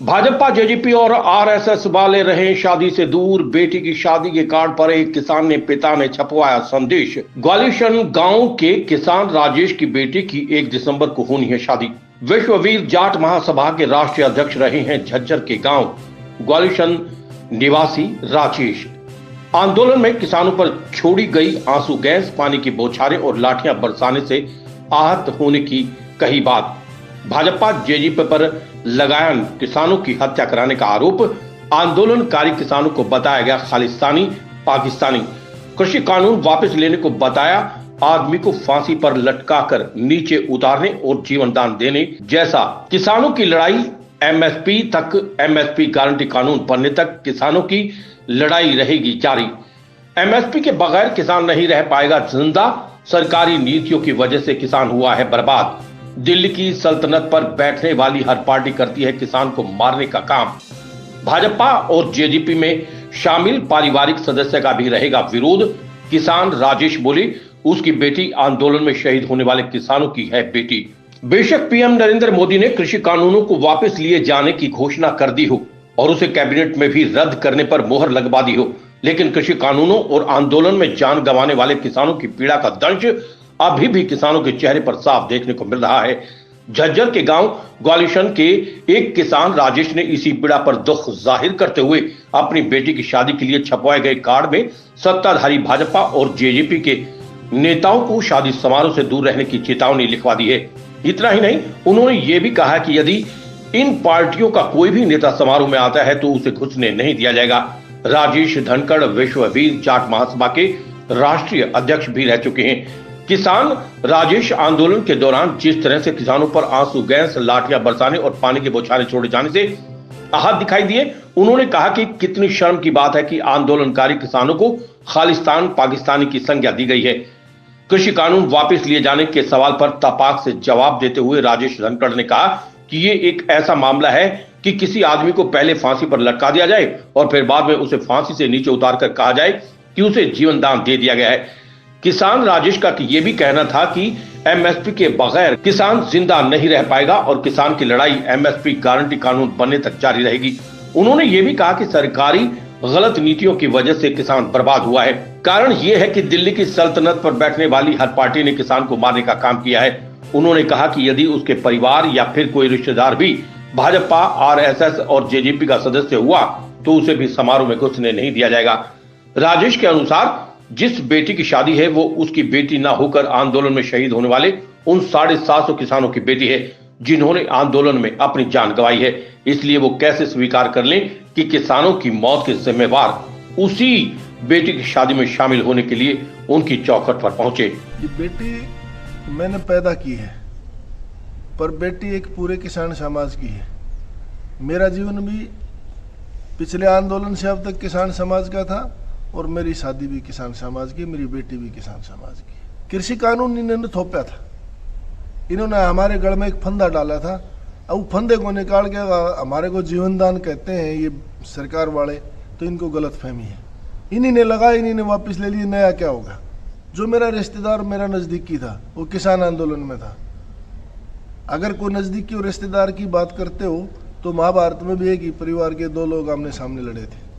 Bhajpa JJP और RSS वाले रहे शादी से दूर। बेटी की शादी के कार्ड पर एक किसान ने पिता ने छपवाया संदेश। ग्वालिशन गांव के किसान राजेश की बेटी की 1 दिसंबर को होनी है शादी। विश्ववीर जाट महासभा के राष्ट्रीय अध्यक्ष रहे हैं झज्जर के गांव ग्वालिशन निवासी राजेश। आंदोलन में किसानों पर छोड़ी गई आंसू गैस, पानी की बौछारें और लाठियां बरसाने से आहत होने की कही बात। भाजपा जेजेपी पर लगाया किसानों की हत्या कराने का आरोप। आंदोलनकारी किसानों को बताया गया खालिस्तानी पाकिस्तानी। कृषि कानून वापस लेने को बताया आदमी को फांसी पर लटकाकर नीचे उतारने और जीवन दान देने जैसा। किसानों की लड़ाई एमएसपी तक, एमएसपी गारंटी कानून बनने तक किसानों की लड़ाई रहेगी जारी। एमएसपी के बगैर किसान नहीं रह पाएगा जिंदा। सरकारी नीतियों की वजह से किसान हुआ है बर्बाद। दिल्ली की सल्तनत पर बैठने वाली हर पार्टी करती है किसान को मारने का काम। भाजपा और जेजेपी में शामिल पारिवारिक सदस्य का भी रहेगा विरोध। किसान राजेश बोले उसकी बेटी आंदोलन में शहीद होने वाले किसानों की है बेटी। बेशक पीएम नरेंद्र मोदी ने कृषि कानूनों को वापस लिए जाने की घोषणा कर दी हो और उसे कैबिनेट में भी रद्द करने पर मोहर लगवा दी हो, लेकिन कृषि कानूनों और आंदोलन में जान गंवाने वाले किसानों की पीड़ा का दंश अभी भी किसानों के चेहरे पर साफ देखने को मिल रहा है। झज्जर के गांव ग्वालिशन के एक किसान राजेश ने इसी पीड़ा पर दुख जाहिर करते हुए अपनी बेटी की शादी के लिए छपवाए गए कार्ड में सत्ताधारी भाजपा और जेजेपी के नेताओं को शादी समारोह से दूर रहने की चेतावनी लिखवा दी है। इतना ही नहीं, उन्होंने ये भी कहा कि यदि इन पार्टियों का कोई भी नेता समारोह में आता है तो उसे घुसने नहीं दिया जाएगा। राजेश धनखड़ विश्ववीर जाट महासभा के राष्ट्रीय अध्यक्ष भी रह चुके हैं। किसान राजेश आंदोलन के दौरान जिस तरह से किसानों पर आंसू गैस, लाठियां बरसाने और पानी के बौछारें छोड़े जाने से आहत दिखाई दिए, उन्होंने कहा कि कितनी शर्म की बात है कि आंदोलनकारी किसानों को खालिस्तान पाकिस्तानी की संज्ञा दी गई है। कृषि कानून वापस लिए जाने के सवाल पर तपाक से जवाब देते हुए राजेश धनखड़ ने कहा कि ये एक ऐसा मामला है कि किसी आदमी को पहले फांसी पर लटका दिया जाए और फिर बाद में उसे फांसी से नीचे उतारकर कहा जाए कि उसे जीवन दान दे दिया गया है। किसान राजेश का यह भी कहना था कि एमएसपी के बगैर किसान जिंदा नहीं रह पाएगा और किसान की लड़ाई एमएसपी गारंटी कानून बनने तक जारी रहेगी। उन्होंने ये भी कहा कि सरकारी गलत नीतियों की वजह से किसान बर्बाद हुआ है। कारण ये है कि दिल्ली की सल्तनत पर बैठने वाली हर पार्टी ने किसान को मारने का काम किया है। उन्होंने कहा कि यदि उसके परिवार या फिर कोई रिश्तेदार भी भाजपा, आरएसएस और जेजेपी का सदस्य हुआ तो उसे भी समारोह में घुसने नहीं दिया जाएगा। राजेश के अनुसार जिस बेटी की शादी है वो उसकी बेटी ना होकर आंदोलन में शहीद होने वाले उन 750 किसानों की बेटी है जिन्होंने आंदोलन में अपनी जान गंवाई है। इसलिए वो कैसे स्वीकार कर लें कि किसानों की मौत के जिम्मेवार उसी बेटी की शादी में शामिल होने के लिए उनकी चौखट पर पहुंचे। ये बेटी मैंने पैदा की है, पर बेटी एक पूरे किसान समाज की है। मेरा जीवन भी पिछले आंदोलन से अब तक किसान समाज का था और मेरी शादी भी किसान समाज की, मेरी बेटी भी किसान समाज की। कृषि कानून इन्होंने थोपा था, इन्होंने हमारे गढ़ में एक फंदा डाला था। अब फंदे को निकाल के हमारे को जीवन दान कहते हैं ये सरकार वाले, तो इनको गलत फहमी है। इन्हीं ने लगाया, इन्हीं ने वापस ले लिए, नया क्या होगा। जो मेरा रिश्तेदार मेरा नजदीकी था वो किसान आंदोलन में था। अगर कोई नजदीकी और रिश्तेदार की बात करते हो तो महाभारत में भी एक ही परिवार के 2 लोग आमने सामने लड़े थे।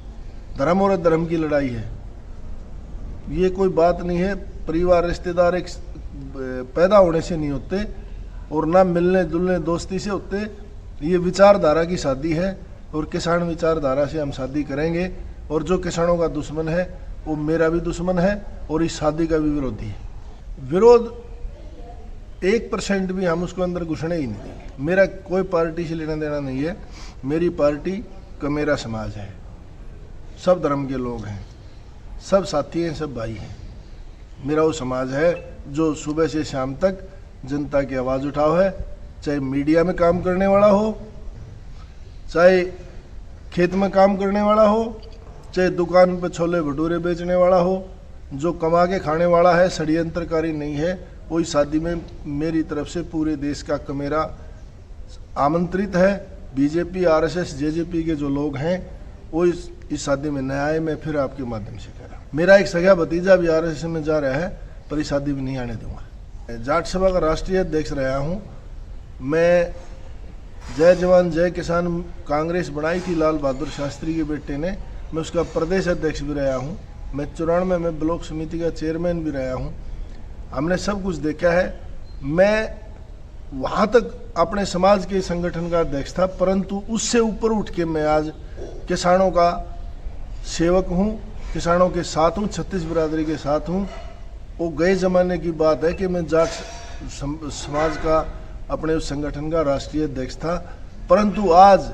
धर्म और धर्म की लड़ाई है, ये कोई बात नहीं है। परिवार रिश्तेदार एक पैदा होने से नहीं होते और ना मिलने जुलने दोस्ती से होते। ये विचारधारा की शादी है और किसान विचारधारा से हम शादी करेंगे। और जो किसानों का दुश्मन है वो मेरा भी दुश्मन है और इस शादी का भी विरोधी है। विरोध 1% भी हम उसको अंदर घुसने ही नहीं देंगे। मेरा कोई पार्टी से लेना देना नहीं है। मेरी पार्टी का मेरा समाज है, सब धर्म के लोग हैं, सब साथी हैं, सब भाई हैं। मेरा वो समाज है जो सुबह से शाम तक जनता की आवाज़ उठाओ है, चाहे मीडिया में काम करने वाला हो, चाहे खेत में काम करने वाला हो, चाहे दुकान पर छोले भटूरे बेचने वाला हो। जो कमा के खाने वाला है, षड्यंत्रकारी नहीं है, वो इस शादी में मेरी तरफ से पूरे देश का कमेरा आमंत्रित है। बीजेपी, आरएसएस, जेजेपी के जो लोग हैं वो इस शादी में न आए। मैं फिर आपके माध्यम से कह रहा हूँ, मेरा एक सगा भतीजा भी आरएसएस में जा रहा है, पर इस शादी में नहीं आने दूंगा। जाट सभा का राष्ट्रीय अध्यक्ष रहा हूँ मैं। जय जवान जय किसान कांग्रेस बनाई थी लाल बहादुर शास्त्री के बेटे ने। मैं उसका प्रदेश अध्यक्ष भी रहा हूँ। मैं 94 में ब्लॉक समिति का चेयरमैन भी रहा हूँ। हमने सब कुछ देखा है। मैं वहाँ तक अपने समाज के संगठन का अध्यक्ष था, परंतु उससे ऊपर उठ के मैं आज किसानों का सेवक हूँ, किसानों के साथ हूँ, छत्तीस बिरादरी के साथ हूँ। वो गए ज़माने की बात है कि मैं जाट समाज का अपने उस संगठन का राष्ट्रीय अध्यक्ष था, परंतु आज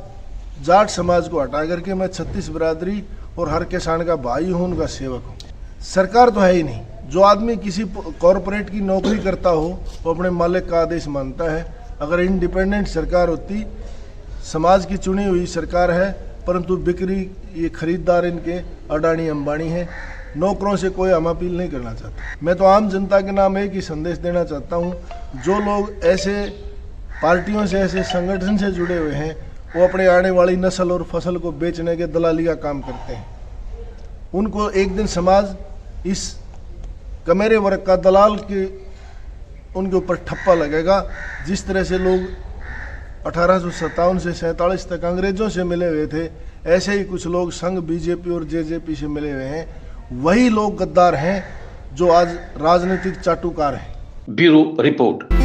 जाट समाज को हटा करके मैं छत्तीस बिरादरी और हर किसान का भाई हूँ, उनका सेवक हूँ। सरकार तो है ही नहीं। जो आदमी किसी कॉरपोरेट की नौकरी करता हो वो अपने मालिक का आदेश मानता है। अगर इंडिपेंडेंट सरकार होती, समाज की चुनी हुई सरकार है, परंतु बिक्री ये खरीदार इनके अडानी अंबानी हैं। नौकरों से कोई हम अपील नहीं करना चाहता। मैं तो आम जनता के नाम एक ही संदेश देना चाहता हूँ, जो लोग ऐसे पार्टियों से, ऐसे संगठन से जुड़े हुए हैं, वो अपने आने वाली नस्ल और फसल को बेचने के दलाली का काम करते हैं। उनको एक दिन समाज इस कमेरे वर्ग का दलाल के उनके ऊपर ठप्पा लगेगा। जिस तरह से लोग 1857 से 47 तक अंग्रेजों से मिले हुए थे, ऐसे ही कुछ लोग संघ बीजेपी और जेजेपी से मिले हुए हैं। वही लोग गद्दार हैं जो आज राजनीतिक चाटुकार हैं। Bureau report.